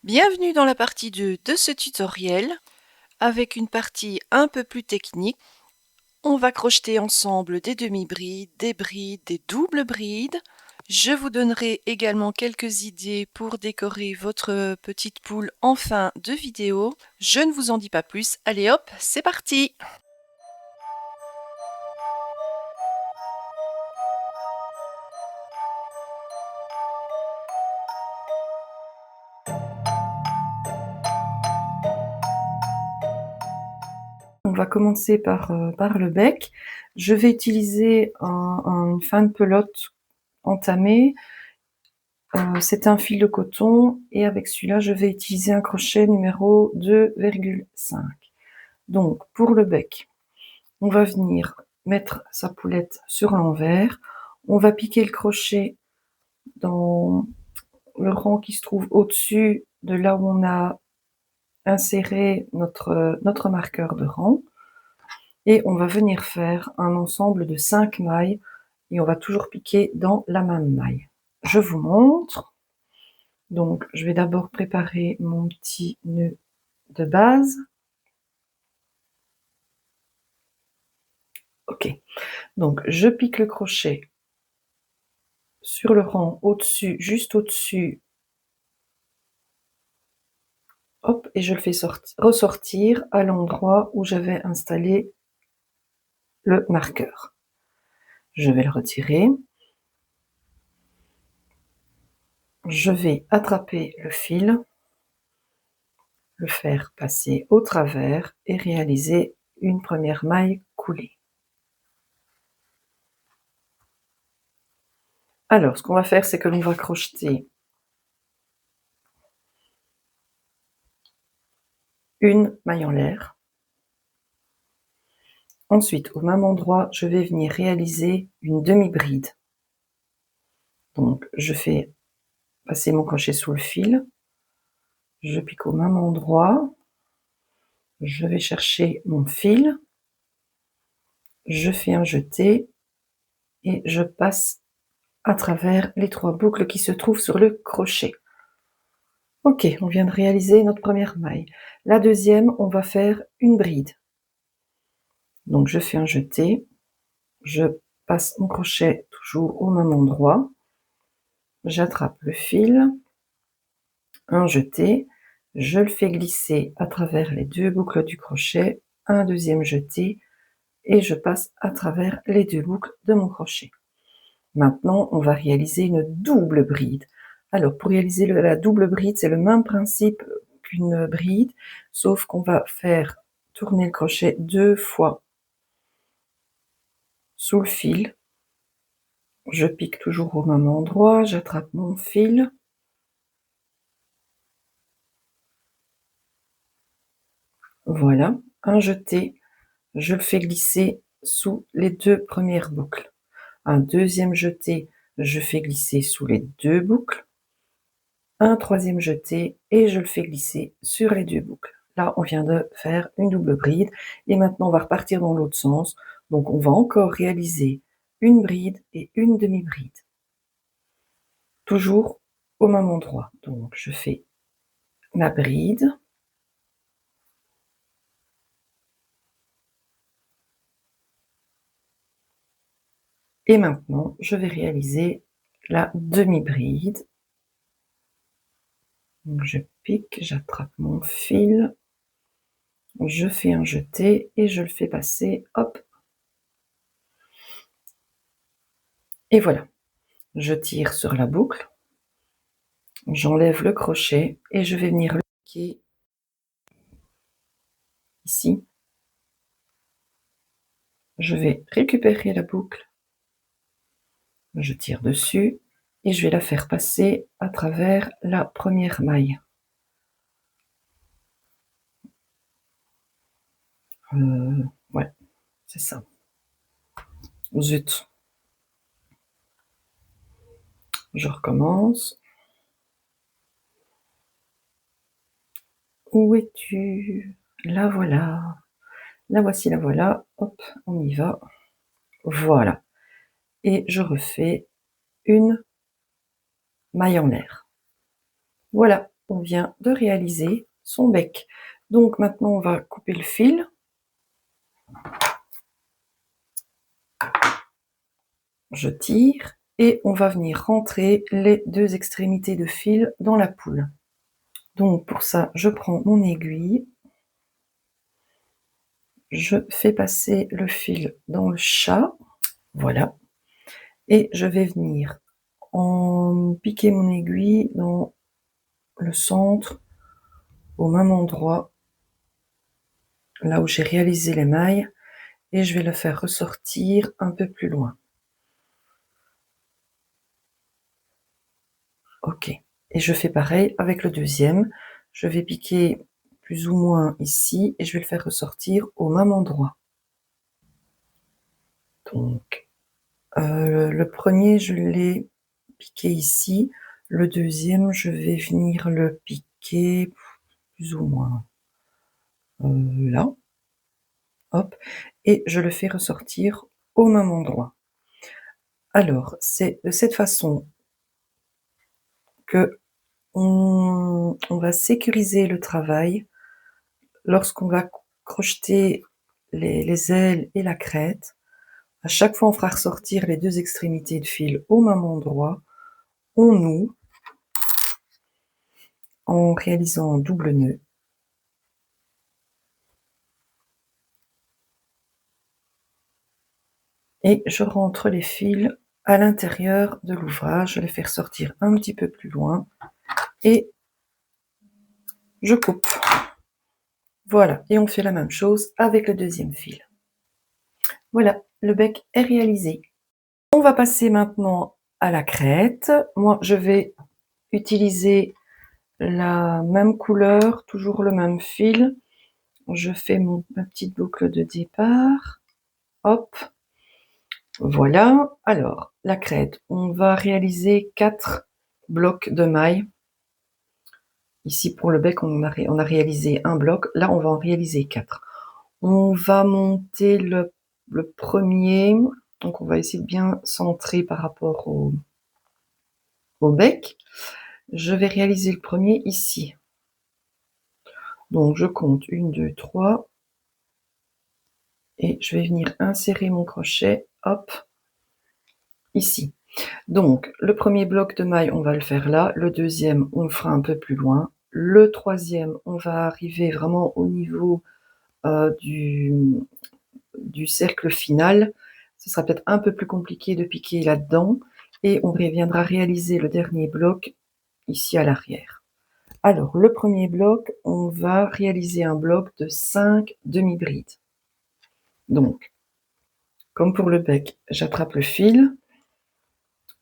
Bienvenue dans la partie 2 de ce tutoriel, avec une partie un peu plus technique. On va crocheter ensemble des demi-brides, des brides, des doubles brides. Je vous donnerai également quelques idées pour décorer votre petite poule en fin de vidéo. Je ne vous en dis pas plus, allez hop, c'est parti! On va commencer par le bec. Je vais utiliser une fin de pelote entamée. C'est un fil de coton et avec celui-là, je vais utiliser un crochet numéro 2,5. Donc, pour le bec, on va venir mettre sa poulette sur l'envers. On va piquer le crochet dans le rang qui se trouve au-dessus de là où on a inséré notre marqueur de rang. Et on va venir faire un ensemble de 5 mailles et on va toujours piquer dans la même maille. Je vous montre. Donc, je vais d'abord préparer mon petit nœud de base. Ok, donc je pique le crochet sur le rang au-dessus, juste au-dessus. Hop, et je le fais ressortir à l'endroit où j'avais installé le marqueur. Je vais le retirer. Je vais attraper le fil, le faire passer au travers et réaliser une première maille coulée. Alors, ce qu'on va faire, c'est que l'on va crocheter une maille en l'air. Ensuite, au même endroit, je vais venir réaliser une demi-bride. Donc, je fais passer mon crochet sous le fil. Je pique au même endroit. Je vais chercher mon fil. Je fais un jeté et je passe à travers les 3 boucles qui se trouvent sur le crochet. Ok, on vient de réaliser notre première maille. La deuxième, on va faire une bride. Donc, je fais un jeté. Je passe mon crochet toujours au même endroit. J'attrape le fil, un jeté, je le fais glisser à travers les 2 boucles du crochet, un deuxième jeté et je passe à travers les 2 boucles de mon crochet. Maintenant, on va réaliser une double bride. Alors, pour réaliser la double bride, c'est le même principe qu'une bride, sauf qu'on va faire tourner le crochet 2 fois sous le fil. Je pique toujours au même endroit, j'attrape mon fil. Voilà, un jeté, je le fais glisser sous les 2 premières boucles. Un deuxième jeté, je fais glisser sous les 2 boucles. Un troisième jeté et je le fais glisser sur les 2 boucles. Là, on vient de faire une double bride et maintenant on va repartir dans l'autre sens. Donc on va encore réaliser une bride et une demi-bride. Toujours au même endroit. Donc je fais ma bride. Et maintenant, je vais réaliser la demi-bride. Donc je pique, j'attrape mon fil, je fais un jeté et je le fais passer, hop. Et voilà, je tire sur la boucle, j'enlève le crochet et je vais venir le piquer ici. Je vais récupérer la boucle, je tire dessus et je vais la faire passer à travers la première maille. Ouais, c'est ça. Zut. Je recommence. Où es-tu? La voilà. La voici, la voilà. Hop, on y va. Voilà. Et je refais une maille en l'air. Voilà. on vient de réaliser son bec. Donc maintenant, on va couper le fil. Je tire et on va venir rentrer les 2 extrémités de fil dans la poule. Donc pour ça, je prends mon aiguille, je fais passer le fil dans le chat, voilà, et je vais venir en piquer mon aiguille dans le centre, au même endroit, là où j'ai réalisé les mailles, et je vais le faire ressortir un peu plus loin. OK, et je fais pareil avec le deuxième. Je vais piquer plus ou moins ici et je vais le faire ressortir au même endroit. Donc, le premier, je l'ai piqué ici. Le deuxième, je vais venir le piquer plus ou moins là. Hop, et je le fais ressortir au même endroit. Alors, c'est de cette façon que on va sécuriser le travail lorsqu'on va crocheter les ailes et la crête. À chaque fois, on fera ressortir les 2 extrémités de fil au même endroit. On noue en réalisant un double nœud. Et je rentre les fils à l'intérieur de l'ouvrage. Je les fais ressortir un petit peu plus loin et je coupe. Voilà, et on fait la même chose avec le deuxième fil. Voilà, le bec est réalisé. On va passer maintenant à la crête. Moi, je vais utiliser la même couleur, toujours le même fil. Je fais ma petite boucle de départ. Hop, voilà. Alors, la crête, on va réaliser 4 blocs de mailles. Ici, pour le bec, on a réalisé un bloc. Là, on va en réaliser 4. On va monter le premier. Donc, on va essayer de bien centrer par rapport au bec. Je vais réaliser le premier ici. Donc, je compte 1, 2, 3. Et je vais venir insérer mon crochet, hop, ici. Donc, le premier bloc de mailles, on va le faire là. Le deuxième, on le fera un peu plus loin. Le troisième, on va arriver vraiment au niveau du cercle final. Ce sera peut-être un peu plus compliqué de piquer là-dedans. Et on reviendra réaliser le dernier bloc ici à l'arrière. Alors, le premier bloc, on va réaliser un bloc de 5 demi-brides. Donc, comme pour le bec, j'attrape le fil,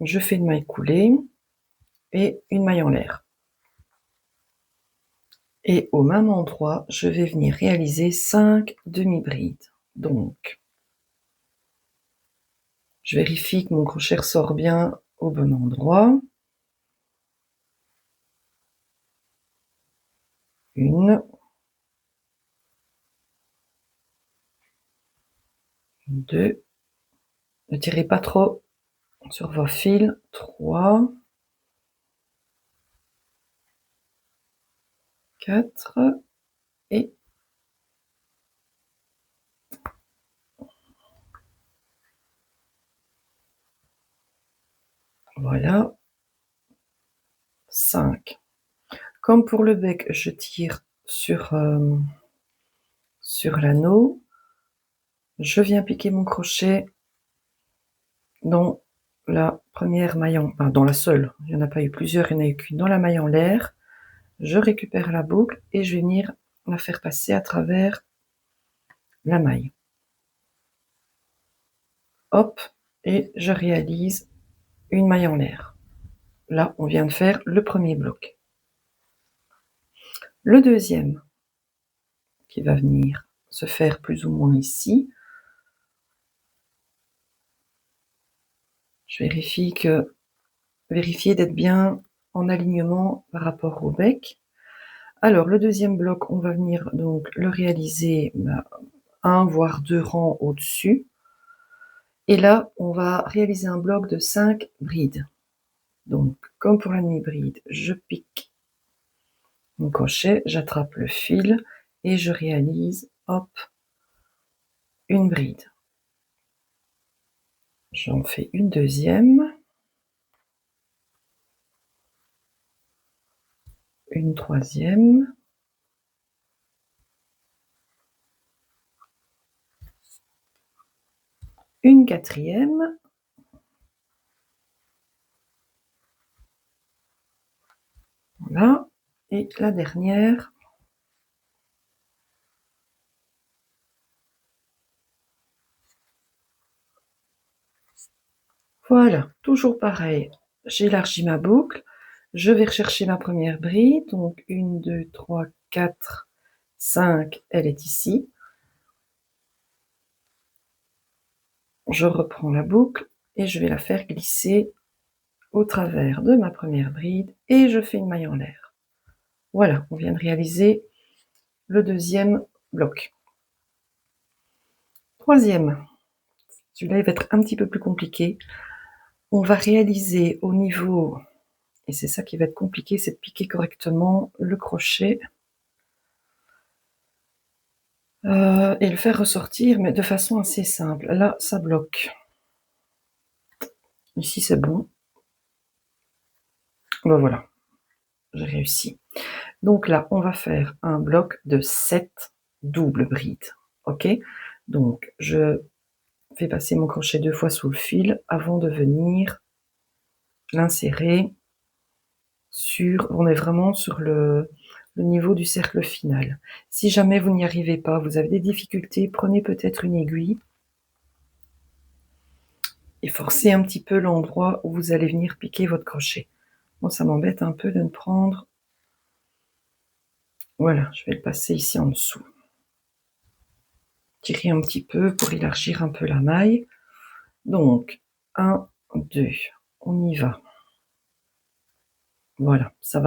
je fais une maille coulée et une maille en l'air. Et au même endroit, je vais venir réaliser 5 demi-brides. Donc, je vérifie que mon crochet ressort bien au bon endroit. Une, deux, ne tirez pas trop sur vos fils, 3, 4 et voilà, 5. Comme pour le bec, je tire sur l'anneau, je viens piquer mon crochet dans la première maille dans la seule, il n'y en a pas eu plusieurs, il n'y en a eu qu'une, dans la maille en l'air. Je récupère la boucle et je vais venir la faire passer à travers la maille. Hop, et je réalise une maille en l'air. Là, on vient de faire le premier bloc. Le deuxième, qui va venir se faire plus ou moins ici. Je vérifier d'être bien en alignement par rapport au bec. Alors, le deuxième bloc, on va venir donc le réaliser 1 voire 2 rangs au-dessus. Et là, on va réaliser un bloc de 5 brides. Donc, comme pour la demi-bride, je pique mon crochet, j'attrape le fil et je réalise, hop, une bride. J'en fais une deuxième, une troisième, une quatrième, voilà, et la dernière. Voilà, toujours pareil, j'élargis ma boucle, je vais rechercher ma première bride, donc 1, 2, 3, 4, 5, elle est ici. Je reprends la boucle et je vais la faire glisser au travers de ma première bride et je fais une maille en l'air. Voilà, on vient de réaliser le deuxième bloc. Troisième, celui-là il va être un petit peu plus compliqué. On va réaliser au niveau, et c'est ça qui va être compliqué, c'est de piquer correctement le crochet et le faire ressortir, mais de façon assez simple. Là, ça bloque. Ici, c'est bon. Ben voilà, j'ai réussi. Donc là, on va faire un bloc de 7 doubles brides. Ok? Donc, je fais passer mon crochet 2 fois sous le fil avant de venir l'insérer sur... On est vraiment sur le niveau du cercle final. Si jamais vous n'y arrivez pas, vous avez des difficultés, prenez peut-être une aiguille et forcez un petit peu l'endroit où vous allez venir piquer votre crochet. Bon, ça m'embête un peu de ne prendre... Voilà, je vais le passer ici en dessous. Tirer un petit peu pour élargir un peu la maille. Donc, 1, 2, on y va. Voilà, ça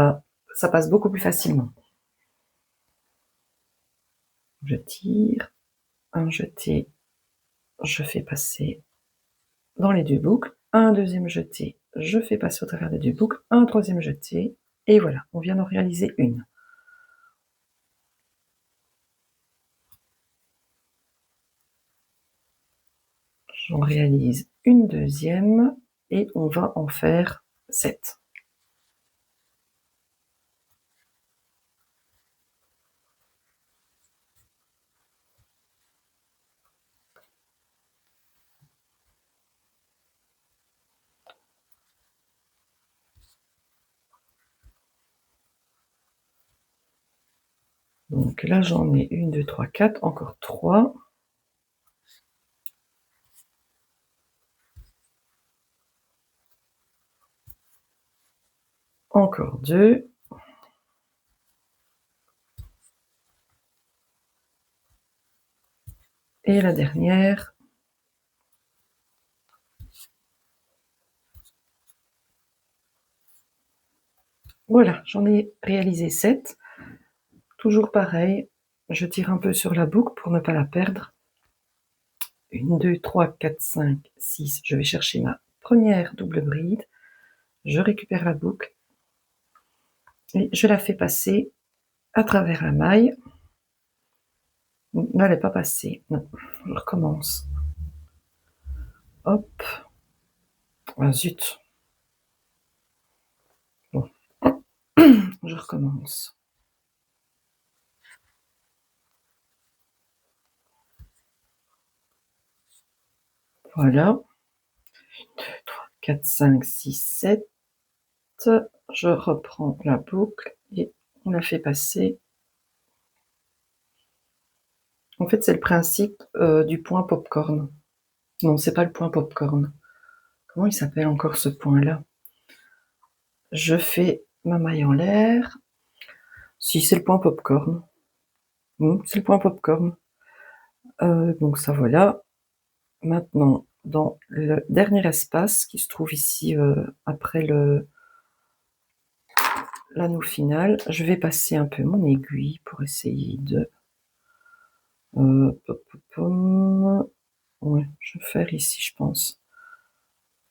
passe beaucoup plus facilement. Je tire, un jeté, je fais passer dans les deux boucles, un deuxième jeté, je fais passer au travers des deux boucles, un troisième jeté, et voilà, on vient d'en réaliser une. J'en réalise une deuxième, et on va en faire 7. Donc là, j'en ai 1, 2, 3, 4, encore 3. Encore 2. Et la dernière. Voilà, j'en ai réalisé 7. Toujours pareil, je tire un peu sur la boucle pour ne pas la perdre. 1, 2, 3, 4, 5, 6. Je vais chercher ma première double bride. Je récupère la boucle et je la fais passer à travers la maille. Non, elle n'est pas passée. Non, je recommence. Hop. Ah, zut. Bon. Je recommence. Voilà. 2, 3, 4, 5, 6, 7. Je reprends la boucle et on la fait passer. En fait, c'est le principe du point popcorn. Non, c'est pas le point popcorn. Comment il s'appelle encore ce point-là? Je fais ma maille en l'air. Si, c'est le point popcorn. C'est le point popcorn. Donc ça, voilà. Maintenant, dans le dernier espace qui se trouve ici après l'anneau final, je vais passer un peu mon aiguille pour essayer de... Ouais, je vais faire ici, je pense.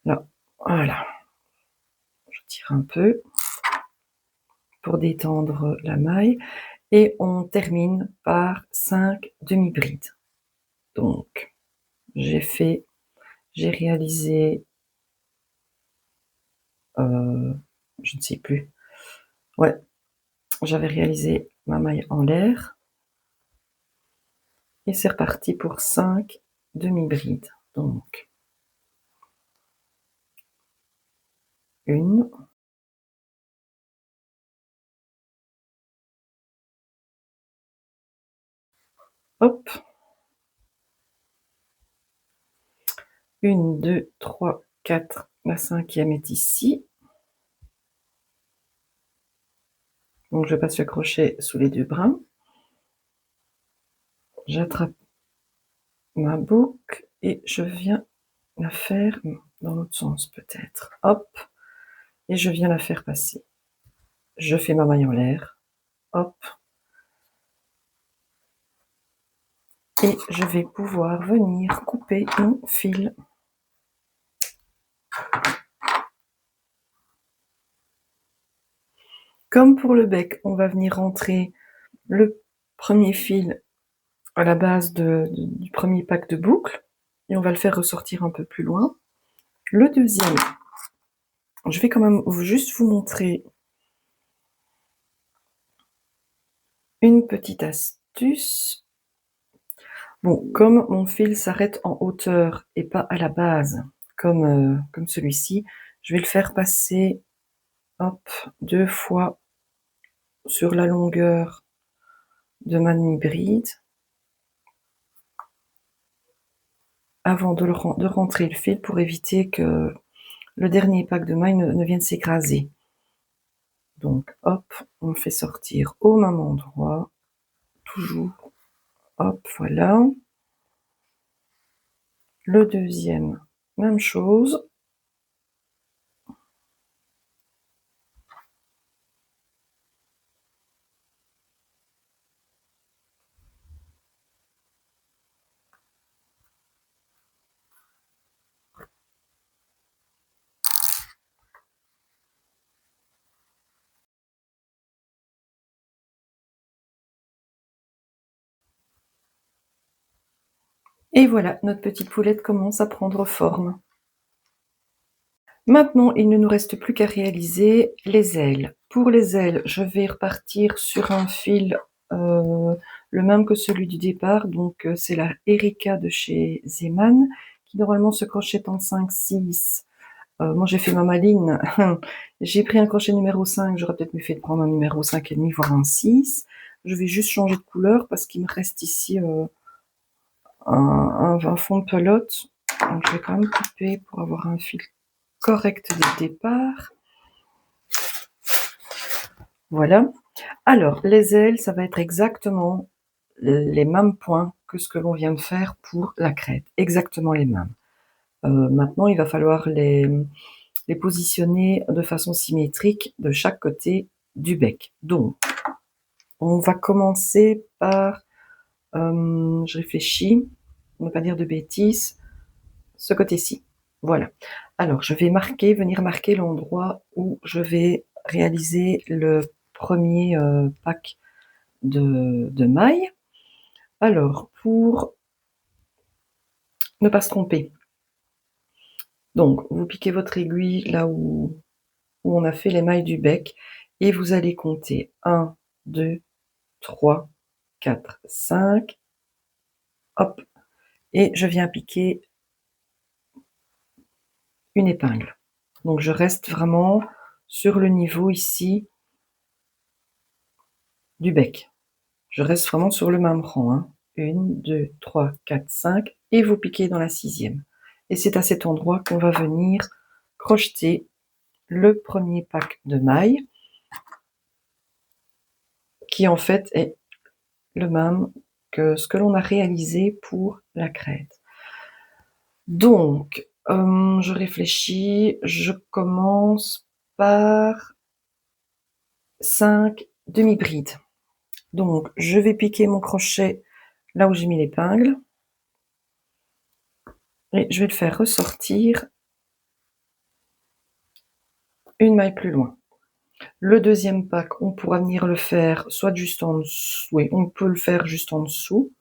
Là, voilà. Je tire un peu pour détendre la maille et on termine par 5 demi-brides. Donc j'ai réalisé, je ne sais plus, ouais, j'avais réalisé ma maille en l'air et c'est reparti pour 5 demi-brides. Donc 1, hop, 1, 2, 3, 4, la 5e est ici. Donc je passe le crochet sous les 2 brins. J'attrape ma boucle et je viens la faire dans l'autre sens peut-être. Hop, et je viens la faire passer. Je fais ma maille en l'air. Hop. Et je vais pouvoir venir couper mon fil. Comme pour le bec, on va venir rentrer le premier fil à la base du premier pack de boucles et on va le faire ressortir un peu plus loin. Le deuxième, je vais quand même juste vous montrer une petite astuce. Bon, comme mon fil s'arrête en hauteur et pas à la base, comme celui-ci, je vais le faire passer, hop, 2 fois sur la longueur de ma demi-bride avant de rentrer le fil pour éviter que le dernier pack de mailles ne vienne s'écraser. Donc hop, on le fait sortir au même endroit, toujours, hop, voilà. Le deuxième, même chose. Et voilà, notre petite poulette commence à prendre forme. Maintenant, il ne nous reste plus qu'à réaliser les ailes. Pour les ailes, je vais repartir sur un fil le même que celui du départ, donc c'est la Erika de chez Zeman, qui normalement se crochette en 5-6. Moi j'ai fait ma maline, j'ai pris un crochet numéro 5, j'aurais peut-être mieux fait de prendre un numéro 5,5, voire un 6. Je vais juste changer de couleur parce qu'il me reste ici un fond de pelote. Donc je vais quand même couper pour avoir un fil correct dès le départ. Voilà. Alors, les ailes, ça va être exactement les mêmes points que ce que l'on vient de faire pour la crête. Exactement les mêmes. Maintenant, il va falloir les positionner de façon symétrique de chaque côté du bec. Donc, on va commencer par, je réfléchis, on ne va pas dire de bêtises, ce côté-ci. Voilà. Alors, je vais venir marquer l'endroit où je vais réaliser le premier pack de mailles. Alors, pour ne pas se tromper, donc vous piquez votre aiguille là où on a fait les mailles du bec et vous allez compter 1, 2, 3, 4, 5, hop, et je viens piquer une épingle. Donc je reste vraiment sur le niveau ici du bec. Je reste vraiment sur le même rang. 1, 2, 3, 4, 5 et vous piquez dans la 6e. Et c'est à cet endroit qu'on va venir crocheter le premier pack de mailles qui en fait est le même que ce que l'on a réalisé pour la crête. Donc, je réfléchis, je commence par 5 demi-brides. Donc, je vais piquer mon crochet là où j'ai mis l'épingle et je vais le faire ressortir une maille plus loin. Le deuxième pack, on pourra venir le faire soit juste en dessous, oui, on peut le faire juste en dessous.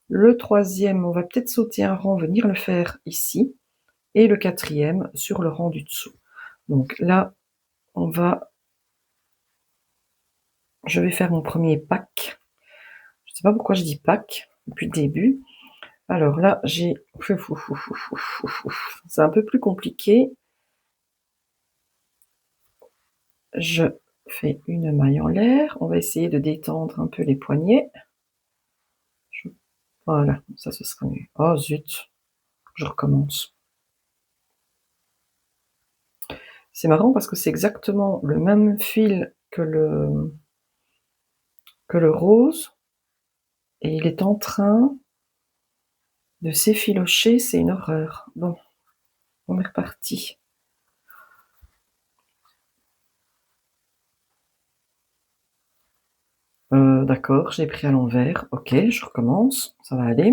Le troisième, on va peut-être sauter un rang, venir le faire ici. Et le quatrième sur le rang du dessous. Donc là, je vais faire mon premier pack. Je ne sais pas pourquoi je dis pack depuis le début. Alors là, j'ai... C'est un peu plus compliqué. Je fais une maille en l'air. On va essayer de détendre un peu les poignets. Voilà, ça ce sera mieux. Oh zut, je recommence. C'est marrant parce que c'est exactement le même fil que le rose. Et il est en train de s'effilocher, c'est une horreur. Bon, on est reparti. D'accord, j'ai pris à l'envers. Ok, je recommence, ça va aller.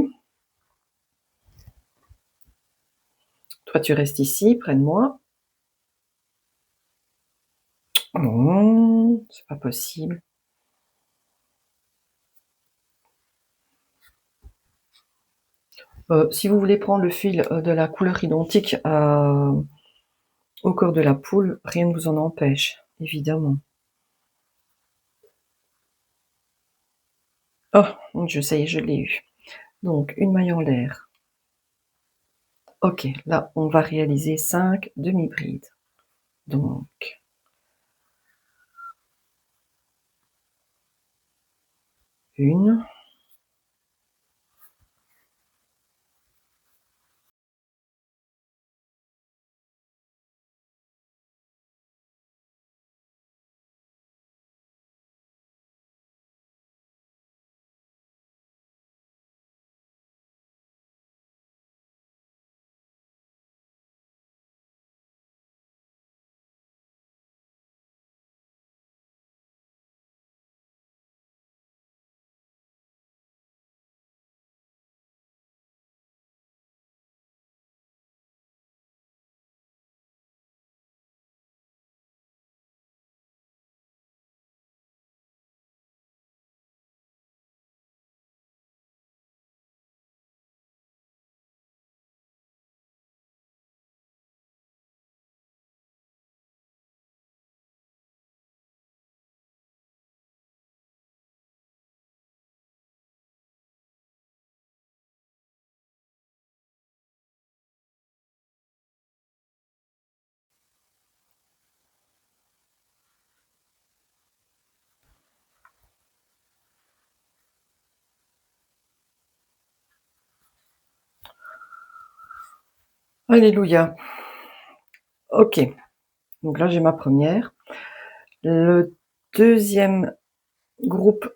Toi, tu restes ici, près de moi. Oh, c'est pas possible. Si vous voulez prendre le fil de la couleur identique au corps de la poule, rien ne vous en empêche, évidemment. Oh, mon Dieu, ça y est, je l'ai eu. Donc, une maille en l'air. Ok, là, on va réaliser 5 demi-brides. Donc, une, alléluia. Ok, donc là j'ai ma première. Le deuxième groupe,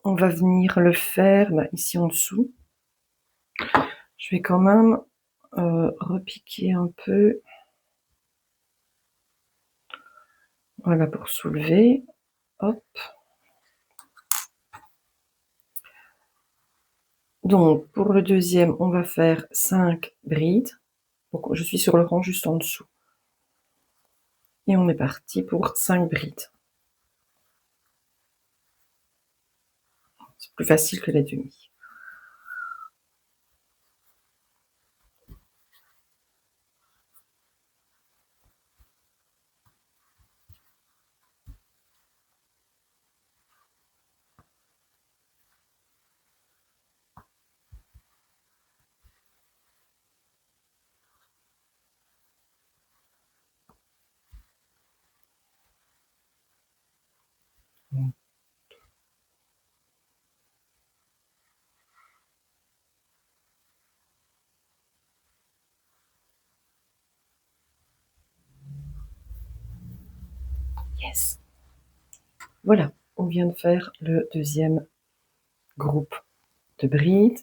on va venir le faire ici en dessous. Je vais quand même repiquer un peu. Voilà, pour soulever. Hop. Donc, pour le deuxième, on va faire 5 brides. Donc, je suis sur le rang juste en dessous. Et on est parti pour 5 brides. C'est plus facile que les demi. Yes. Voilà, on vient de faire le deuxième groupe de brides.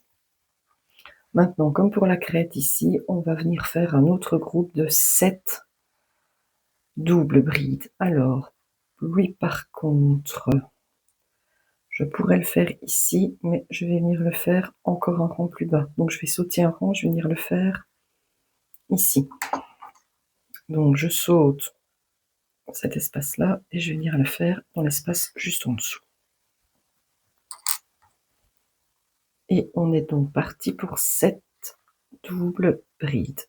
Maintenant, comme pour la crête ici, on va venir faire un autre groupe de 7 doubles brides. Alors, lui par contre, je pourrais le faire ici, mais je vais venir le faire encore un rang plus bas. Donc je vais sauter un rang, je vais venir le faire ici. Donc je saute cet espace-là et je vais venir le faire dans l'espace juste en dessous. Et on est donc parti pour 7 doubles brides.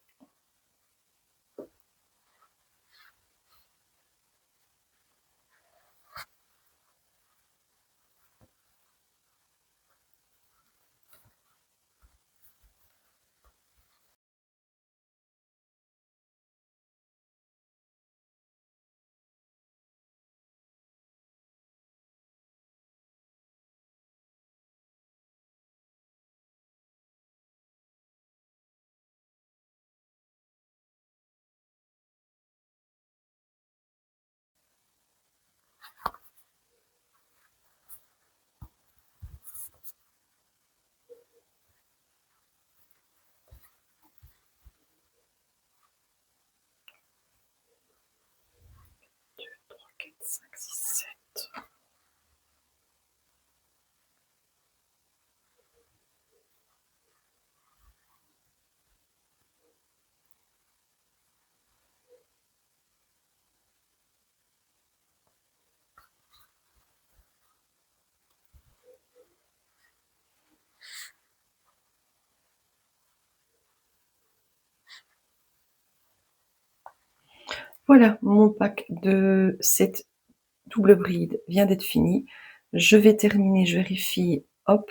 Voilà, mon pack de 7 doubles brides vient d'être fini. Je vais terminer, je vérifie, hop,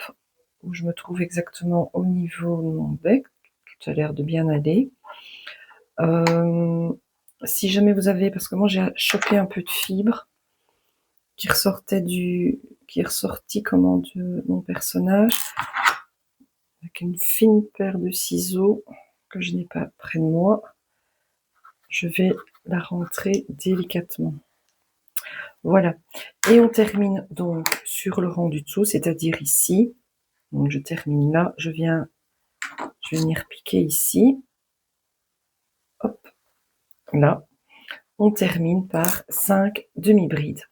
où je me trouve exactement au niveau de mon bec. Tout a l'air de bien aller. Si jamais vous avez, parce que moi j'ai chopé un peu de fibre qui ressortait qui est ressorti comment de mon personnage, avec une fine paire de ciseaux que je n'ai pas près de moi. Je vais la rentrer délicatement. Voilà. Et on termine donc sur le rang du dessous, c'est-à-dire ici. Donc je termine là, je vais venir piquer ici. Hop, là. On termine par 5 demi-brides.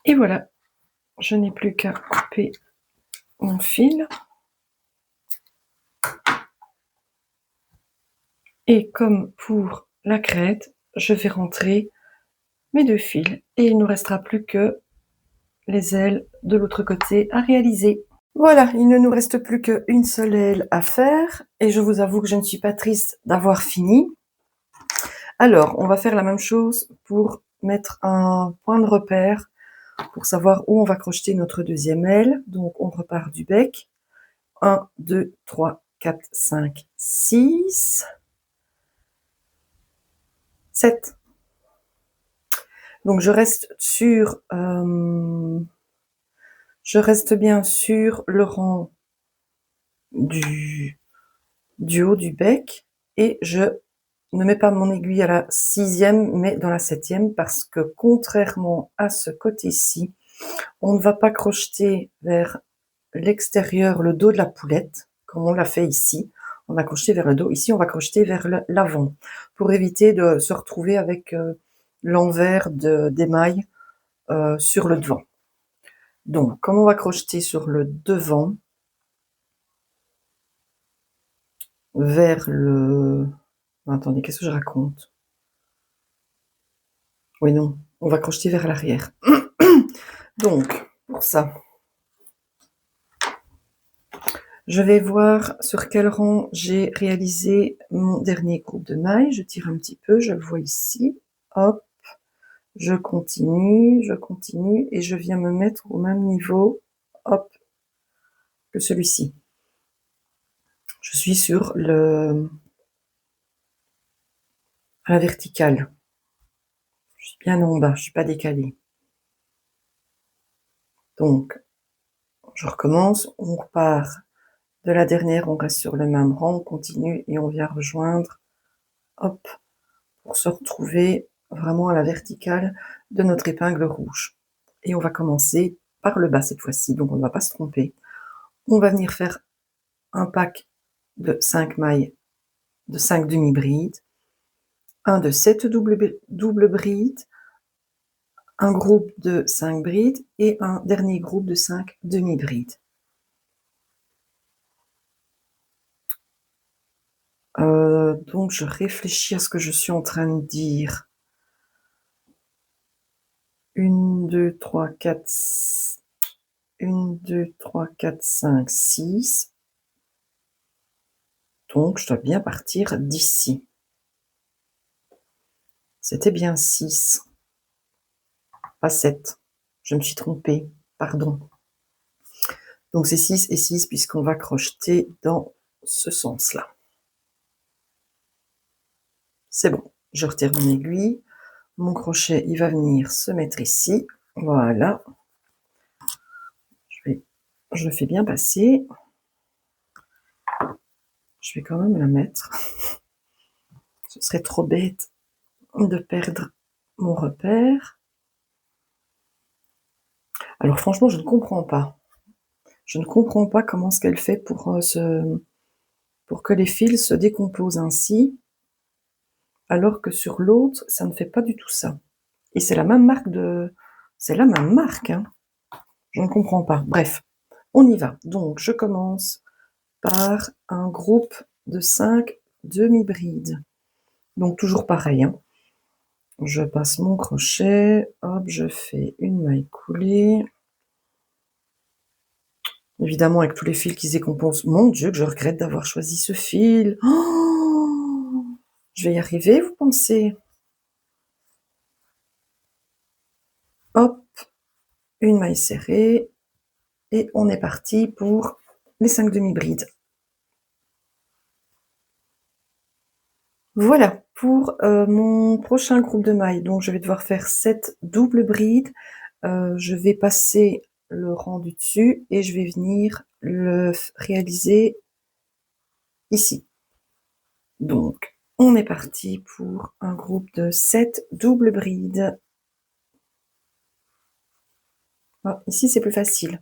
Et voilà, je n'ai plus qu'à couper mon fil. Et comme pour la crête, je vais rentrer mes 2 fils et il ne nous restera plus que les ailes de l'autre côté à réaliser. Voilà, il ne nous reste plus qu'une seule aile à faire et je vous avoue que je ne suis pas triste d'avoir fini. Alors, on va faire la même chose pour mettre un point de repère pour savoir où on va crocheter notre deuxième aile. Donc, on repart du bec. 1, 2, 3, 4, 5, 6, 7. Donc, je reste bien sur le rang du haut du bec et je ne mets pas mon aiguille à la 6e, mais dans la 7e parce que contrairement à ce côté-ci, on ne va pas crocheter vers l'extérieur, le dos de la poulette, comme on l'a fait ici. On va crocheter vers le dos. Ici, on va crocheter vers l'avant pour éviter de se retrouver avec l'envers d'émail sur le devant. Donc, comme on va crocheter sur le devant, vers le... Attendez, qu'est-ce que je raconte? Oui, non, on va crocheter vers l'arrière. Donc, pour ça, je vais voir sur quel rang j'ai réalisé mon dernier groupe de mailles. Je tire un petit peu, je le vois ici. Hop, je continue et je viens me mettre au même niveau, hop, que celui-ci. Je suis sur la verticale. Je suis bien en bas, je ne suis pas décalée. Donc, je recommence, on repart de la dernière, on reste sur le même rang, on continue et on vient rejoindre, hop, pour se retrouver vraiment à la verticale de notre épingle rouge. Et on va commencer par le bas cette fois-ci, donc on ne va pas se tromper. On va venir faire un pack de 5 mailles de 5 demi-brides, un de 7 double brides, un groupe de 5 brides et un dernier groupe de 5 demi-brides. Donc je réfléchis à ce que je suis en train de dire. 1, 2, 3, 4, 1, 2, 3, 4, 5, 6. Donc je dois bien partir d'ici. C'était bien 6, pas 7. Je me suis trompée, pardon. Donc c'est 6 et 6 puisqu'on va crocheter dans ce sens-là. C'est bon, je retire mon aiguille. Mon crochet, il va venir se mettre ici. Voilà. Je le fais bien passer. Je vais quand même la mettre. Ce serait trop bête de perdre mon repère. Alors franchement, je ne comprends pas. Je ne comprends pas comment ce qu'elle fait pour que les fils se décomposent ainsi, alors que sur l'autre, ça ne fait pas du tout ça. Et c'est la même marque C'est la même marque, hein. Je ne comprends pas. Bref, on y va. Donc, je commence par un groupe de 5 demi-brides. Donc, toujours pareil, hein. Je passe mon crochet, hop, je fais une maille coulée. Évidemment, avec tous les fils qui se décomposent. Mon Dieu, que je regrette d'avoir choisi ce fil. Oh, je vais y arriver, vous pensez? Hop, une maille serrée. Et on est parti pour les 5 demi-brides. Voilà, pour mon prochain groupe de mailles. Donc, je vais devoir faire 7 doubles brides. Je vais passer le rang du dessus et je vais venir le réaliser ici. Donc, on est parti pour un groupe de 7 doubles brides. Ah, ici, c'est plus facile.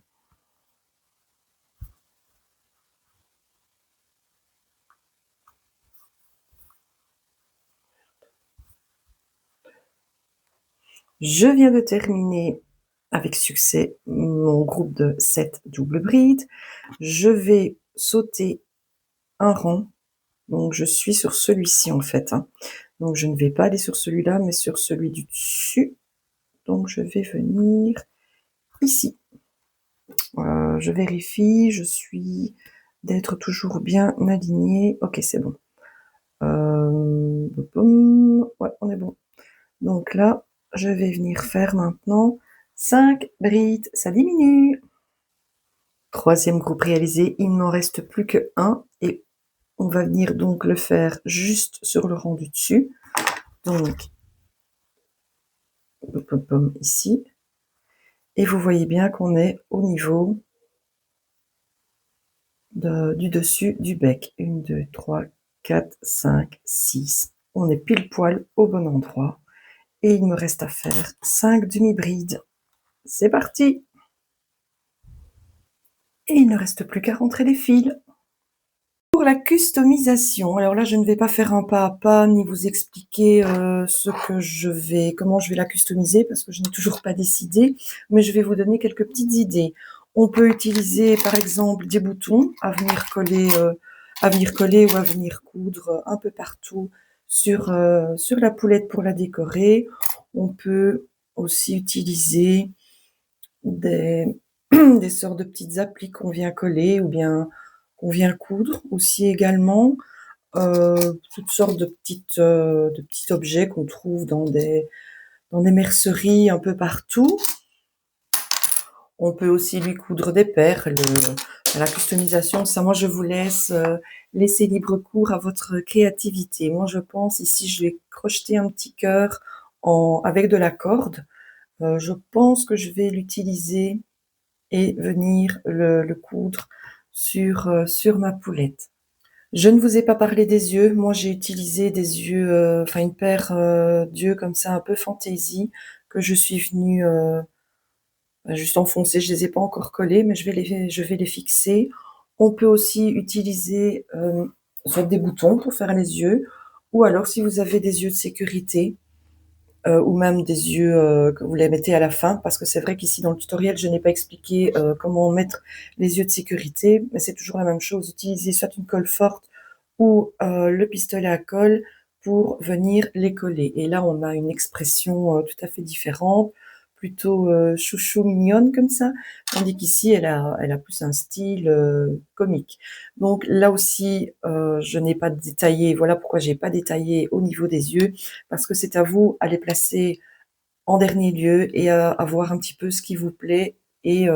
Je viens de terminer avec succès mon groupe de 7 doubles brides. Je vais sauter un rang. Donc, je suis sur celui-ci, en fait, hein. Donc, je ne vais pas aller sur celui-là, mais sur celui du dessus. Donc, je vais venir ici. Je vérifie, je suis d'être toujours bien alignée. Ok, c'est bon. Ouais, on est bon. Donc là, je vais venir faire maintenant 5 brides. Ça diminue. Troisième groupe réalisé. Il ne m'en reste plus que un. Et on va venir donc le faire juste sur le rang du dessus. Donc, ici. Et vous voyez bien qu'on est au niveau du dessus du bec. 1, 2, 3, 4, 5, 6. On est pile poil au bon endroit. Et il me reste à faire 5 demi-brides. C'est parti! Et il ne reste plus qu'à rentrer les fils. Pour la customisation, alors là, je ne vais pas faire un pas à pas ni vous expliquer comment je vais la customiser parce que je n'ai toujours pas décidé, mais je vais vous donner quelques petites idées. On peut utiliser par exemple des boutons à venir coller ou à venir coudre un peu partout sur la poulette pour la décorer. On peut aussi utiliser des sortes de petites applis qu'on vient coller ou bien qu'on vient coudre aussi également. Toutes sortes de petits objets qu'on trouve dans des merceries un peu partout. On peut aussi lui coudre des perles. La customisation, ça, moi, je vous laisse laisser libre cours à votre créativité. Moi, je pense ici, je vais crocheter un petit cœur avec de la corde. Je pense que je vais l'utiliser et venir le coudre sur ma poulette. Je ne vous ai pas parlé des yeux. Moi, j'ai utilisé des yeux, enfin une paire d'yeux comme ça, un peu fantaisie, que je suis venue juste enfoncer. Je les ai pas encore collés, mais je vais les fixer. On peut aussi utiliser soit des boutons pour faire les yeux, ou alors si vous avez des yeux de sécurité, ou même des yeux que vous les mettez à la fin, parce que c'est vrai qu'ici dans le tutoriel, je n'ai pas expliqué comment mettre les yeux de sécurité, mais c'est toujours la même chose. Utilisez soit une colle forte ou le pistolet à colle pour venir les coller. Et là, on a une expression tout à fait différente, plutôt chouchou mignonne comme ça, tandis qu'ici, elle a plus un style comique. Donc là aussi, je n'ai pas détaillé, voilà pourquoi j'ai pas détaillé au niveau des yeux, parce que c'est à vous à les placer en dernier lieu et à voir un petit peu ce qui vous plaît et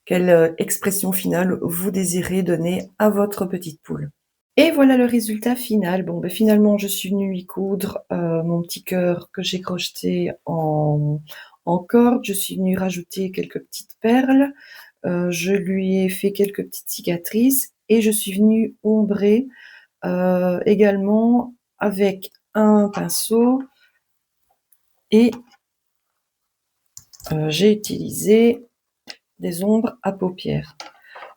quelle expression finale vous désirez donner à votre petite poule. Et voilà le résultat final. Bon, ben, finalement, je suis venue y coudre mon petit cœur que j'ai crocheté en corde. Je suis venue rajouter quelques petites perles. Je lui ai fait quelques petites cicatrices et je suis venue ombrer également avec un pinceau et j'ai utilisé des ombres à paupières.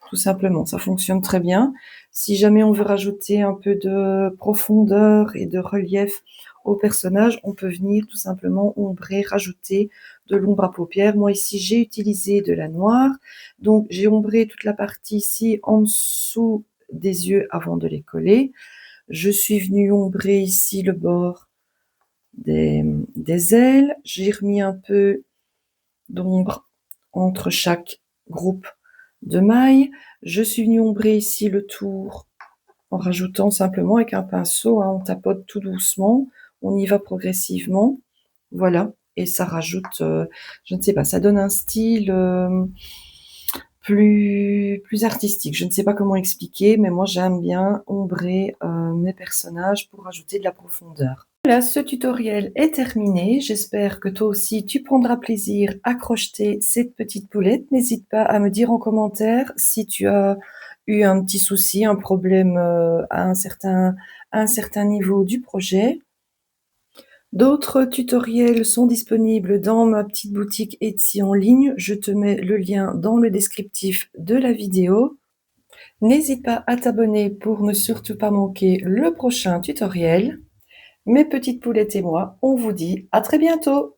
Tout simplement, ça fonctionne très bien. Si jamais on veut rajouter un peu de profondeur et de relief au personnage, on peut venir tout simplement ombrer, rajouter de l'ombre à paupières. Moi ici, j'ai utilisé de la noire, donc j'ai ombré toute la partie ici en dessous des yeux avant de les coller. Je suis venue ombrer ici le bord des ailes. J'ai remis un peu d'ombre entre chaque groupe de mailles. Je suis venue ombrer ici le tour en rajoutant simplement avec un pinceau, hein, on tapote tout doucement, on y va progressivement, voilà, et ça rajoute, je ne sais pas, ça donne un style plus artistique. Je ne sais pas comment expliquer, mais moi j'aime bien ombrer mes personnages pour ajouter de la profondeur. Voilà, ce tutoriel est terminé. J'espère que toi aussi tu prendras plaisir à crocheter cette petite poulette. N'hésite pas à me dire en commentaire si tu as eu un petit souci, un problème à un certain niveau du projet. D'autres tutoriels sont disponibles dans ma petite boutique Etsy en ligne. Je te mets le lien dans le descriptif de la vidéo. N'hésite pas à t'abonner pour ne surtout pas manquer le prochain tutoriel. Mes petites poulettes et moi, on vous dit à très bientôt!